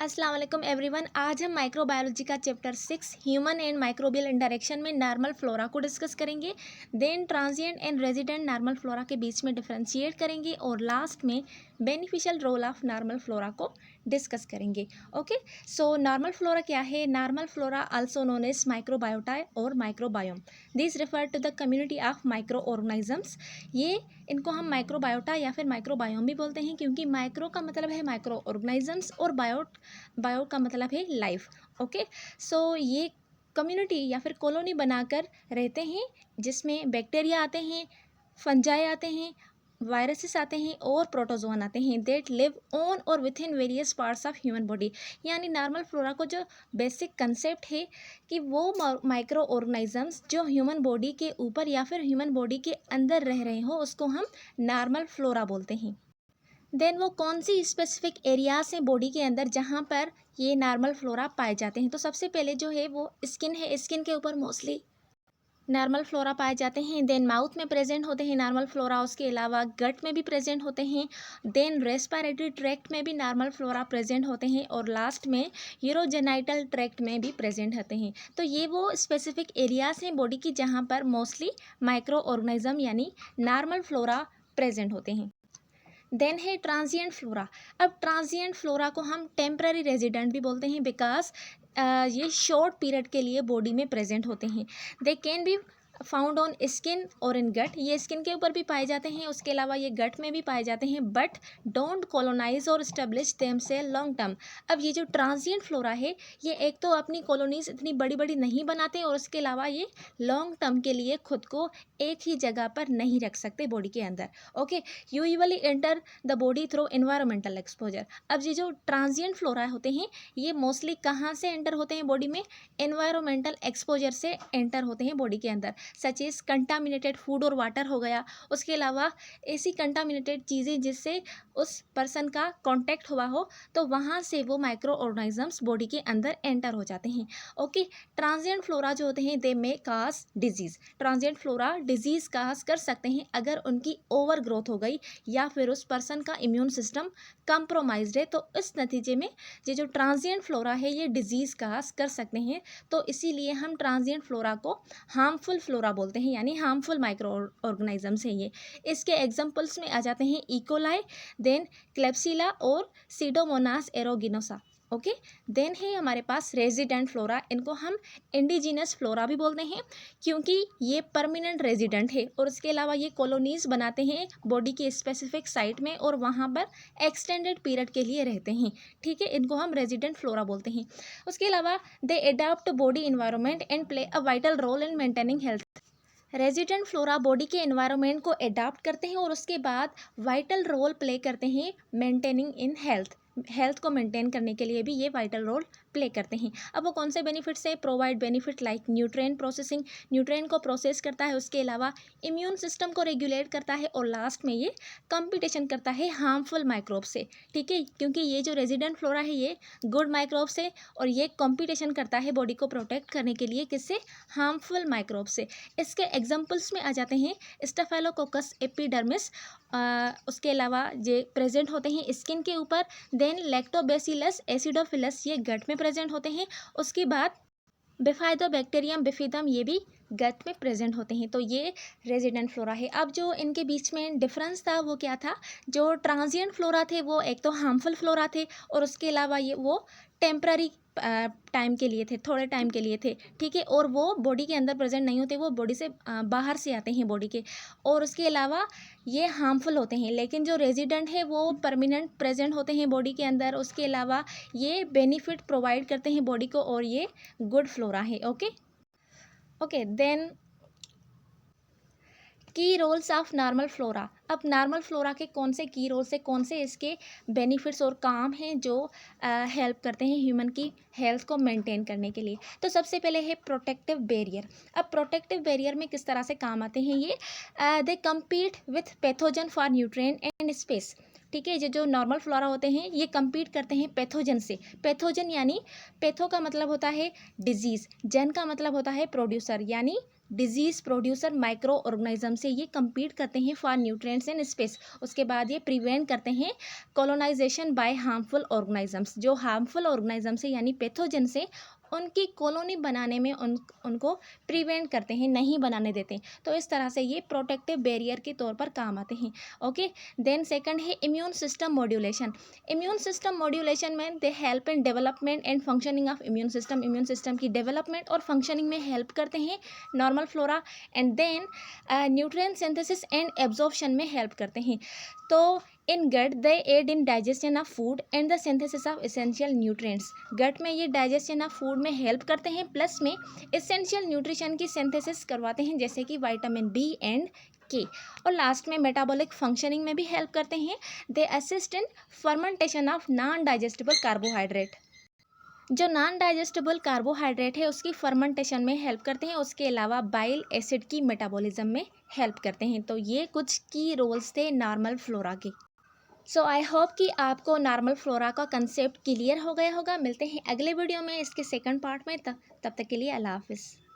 अस्सलाम वालेकुम एवरीवन। आज हम माइक्रोबायोलॉजी का chapter 6 human and microbial interaction में नॉर्मल फ्लोरा को डिस्कस करेंगे। Then transient and resident normal flora के बीच में डिफरेंशिएट करेंगे और लास्ट में beneficial role of normal flora को डिस्कस करेंगे। ओके, सो नॉर्मल फ्लोरा क्या है? Normal flora also known as microbiota और microbiome. This refer to the community of micro organisms. ये इनको हम माइक्रोबायोटा या फिर माइक्रोबायोम भी बोलते हैं, क्योंकि माइक्रो का मतलब है माइक्रो ऑर्गेनिजम्स और बायो का मतलब है लाइफ। ओके, सो ये कम्युनिटी या फिर कॉलोनी बनाकर रहते हैं, जिसमें बैक्टीरिया आते हैं, फंजाई आते हैं, वायरसेस आते हैं और प्रोटोजोन आते हैं दैट लिव ऑन और with in various parts of human body. यानी नॉर्मल फ्लोरा को जो बेसिक कंसेप्ट है कि वो माइक्रो ऑर्गेनिजम्स जो ह्यूमन बॉडी के ऊपर या फिर ह्यूमन बॉडी के अंदर रह रहे हो, उसको हम नॉर्मल फ्लोरा बोलते हैं। देन वो कौन सी स्पेसिफिक एरियाज हैं बॉडी के अंदर जहाँ पर ये नॉर्मल फ्लोरा पाए जाते हैं? तो सबसे पहले जो है वो स्किन है। स्किन के ऊपर मोस्टली नॉर्मल फ्लोरा पाए जाते हैं। देन माउथ में प्रेजेंट होते हैं नॉर्मल फ्लोरा, उसके अलावा गट में भी प्रेजेंट होते हैं। देन रेस्पिरेटरी ट्रैक्ट में भी नॉर्मल फ्लोरा प्रेजेंट होते हैं और लास्ट में यूरोजेनाइटल ट्रैक्ट में भी प्रेजेंट होते हैं। तो ये वो स्पेसिफिक एरियाज हैं बॉडी की जहाँ पर मोस्टली माइक्रो ऑर्गेनिज्म यानी नॉर्मल फ्लोरा प्रेजेंट होते हैं। देन है ट्रांजिएंट फ्लोरा। अब ट्रांजिएंट फ्लोरा को हम टेम्पररी रेजिडेंट भी बोलते हैं, बिकॉज ये शॉर्ट पीरियड के लिए बॉडी में प्रेजेंट होते हैं। They can be found on skin और इन गट। ये स्किन के ऊपर भी पाए जाते हैं, उसके अलावा ये गट में भी पाए जाते हैं, बट डोंट कॉलोनाइज और स्टेब्लिश देम से लॉन्ग टर्म। अब ये जो ट्रांजिएंट फ्लोरा है, ये एक तो अपनी कॉलोनीज इतनी बड़ी बड़ी नहीं बनाते और उसके अलावा ये लॉन्ग टर्म के लिए खुद को एक ही जगह पर नहीं रख सकते बॉडी के अंदर। Okay, usually enter the body through environmental exposure. अब ये जो ट्रांजिएंट फ्लोरा होते हैं, ये मोस्टली कहाँ से एंटर होते हैं बॉडी में? एनवायरमेंटल एक्सपोजर से एंटर होते हैं बॉडी के अंदर, सच एज कंटामिनेटेड फूड और वाटर हो गया, उसके अलावा ऐसी कंटामिनेटेड चीज़ें जिससे उस पर्सन का कांटेक्ट हुआ हो, तो वहाँ से वो माइक्रो ऑर्गेनिजम्स बॉडी के अंदर एंटर हो जाते हैं। ओके, ट्रांजिएंट फ्लोरा जो होते हैं they may cause disease. Transient flora disease cause कर सकते हैं अगर उनकी ओवर ग्रोथ हो गई या फिर उस पर्सन का इम्यून सिस्टम कंप्रोमाइज्ड है, तो इस नतीजे में ये जो ट्रांजिएंट फ्लोरा है ये डिजीज़ काज कर सकते हैं। तो इसीलिए हम ट्रांजिएंट फ्लोरा को हार्मफुल फ्लोरा बोलते हैं, यानी हार्मफुल माइक्रो ऑर्गेनिजम्स है ये। इसके एग्जांपल्स में आ जाते हैं इकोलाई, देन क्लेप्सिला और सीडोमोनास एरोगिनोसा। ओके, देन है हमारे पास रेजिडेंट फ्लोरा। इनको हम इंडिजिनस फ्लोरा भी बोलते हैं, क्योंकि ये परमानेंट रेजिडेंट है और उसके अलावा ये कॉलोनीज बनाते हैं बॉडी के स्पेसिफिक साइट में और वहाँ पर एक्सटेंडेड पीरियड के लिए रहते हैं। ठीक है, इनको हम रेजिडेंट फ्लोरा बोलते हैं। उसके अलावा they adopt body environment and play a vital role in maintaining health. Resident flora body के एनवायरनमेंट को अडॉप्ट करते हैं और उसके बाद वाइटल रोल प्ले करते हैं मेंटेनिंग इन हेल्थ को मेंटेन करने के लिए भी ये वाइटल रोल प्ले करते हैं। अब वो कौन से बेनिफिट्स है? Provide benefit like nutrient processing, nutrient को प्रोसेस करता है, उसके अलावा इम्यून सिस्टम को रेगुलेट करता है और लास्ट में ये कंपटीशन करता है हार्मफुल माइक्रोब से। ठीक है, क्योंकि ये जो रेजिडेंट फ्लोरा है ये गुड माइक्रोब से और ये कंपटीशन करता है बॉडी को प्रोटेक्ट करने के लिए, किससे? हार्मफुल माइक्रोब से। इसके एग्जाम्पल्स में आ जाते हैं स्टेफाइलोकोकस एपिडर्मिस, उसके अलावा ये प्रेजेंट होते हैं स्किन के ऊपर। देन लैक्टोबैसिलस एसिडोफिलस, ये गट में प्रेजेंट होते हैं। उसके बाद बिफाइडोबैक्टीरियम बिफिदम, ये भी गट में प्रेजेंट होते हैं। तो ये रेजिडेंट फ्लोरा है। अब जो इनके बीच में डिफरेंस था वो क्या था? जो ट्रांजिएंट फ्लोरा थे वो एक तो हार्मफुल फ्लोरा थे और उसके अलावा ये वो टेम्पररी टाइम के लिए थे, थोड़े टाइम के लिए थे। ठीक है, और वो बॉडी के अंदर प्रेजेंट नहीं होते, वो बॉडी से बाहर से आते हैं बॉडी के, और उसके अलावा ये हार्मफुल होते हैं। लेकिन जो रेजिडेंट है वो परमानेंट प्रेजेंट होते हैं बॉडी के अंदर, उसके अलावा ये बेनिफिट प्रोवाइड करते हैं बॉडी को और ये गुड फ्लोरा है। ओके ओके, देन की रोल्स ऑफ नॉर्मल फ्लोरा। अब नॉर्मल फ्लोरा के कौन से की रोल्स है, कौन से इसके बेनिफिट्स और काम हैं जो हेल्प करते हैं ह्यूमन की हेल्थ को मेंटेन करने के लिए? तो सबसे पहले है प्रोटेक्टिव बैरियर। अब प्रोटेक्टिव बैरियर में किस तरह से काम आते हैं ये? दे compete with pathogen for nutrient and space. ठीक है, ये जो नॉर्मल फ्लोरा होते हैं ये कम्पीट करते हैं पैथोजन से। पैथोजन यानी पैथो का मतलब होता है डिजीज़, जन का मतलब होता है प्रोड्यूसर, यानी डिजीज प्रोड्यूसर माइक्रो ऑर्गेनिज्म से ये compete करते हैं फॉर न्यूट्रिएंट्स एंड स्पेस। उसके बाद ये प्रिवेंट करते हैं कॉलोनाइजेशन बाय हार्मफुल ऑर्गेनिजम्स, जो हार्मफुल ऑर्गेनिज्म से यानी पैथोजन से उनकी कॉलोनी बनाने में उनको प्रिवेंट करते हैं, नहीं बनाने देते। तो इस तरह से ये प्रोटेक्टिव बैरियर के तौर पर काम आते हैं। ओके, देन सेकंड है immune system modulation. Immune system modulation में they help in development and functioning of immune system. Immune system की डेवलपमेंट और फंक्शनिंग में हेल्प करते हैं normal flora. And then nutrient synthesis and absorption में help करते हैं। तो in gut they aid in digestion of food and the synthesis of essential nutrients. Gut में ये डाइजेशन ऑफ फूड में हेल्प करते हैं, प्लस में एसेंशियल न्यूट्रिशन की सिंथेसिस करवाते हैं, जैसे कि विटामिन बी एंड के। और लास्ट में मेटाबॉलिक फंक्शनिंग में भी हेल्प करते हैं। They assist in fermentation of non digestible carbohydrate. जो नॉन डाइजेस्टेबल कार्बोहाइड्रेट है उसकी फर्मेंटेशन में हेल्प करते हैं। उसके अलावा बाइल एसिड की मेटाबॉलिज्म में हेल्प करते हैं। तो ये कुछ की रोल्स थे नॉर्मल फ्लोरा के। सो आई होप कि आपको नॉर्मल फ्लोरा का कंसेप्ट क्लियर हो गया होगा। मिलते हैं अगले वीडियो में इसके सेकंड पार्ट में। तब तक के लिए अल्लाह हाफिज़।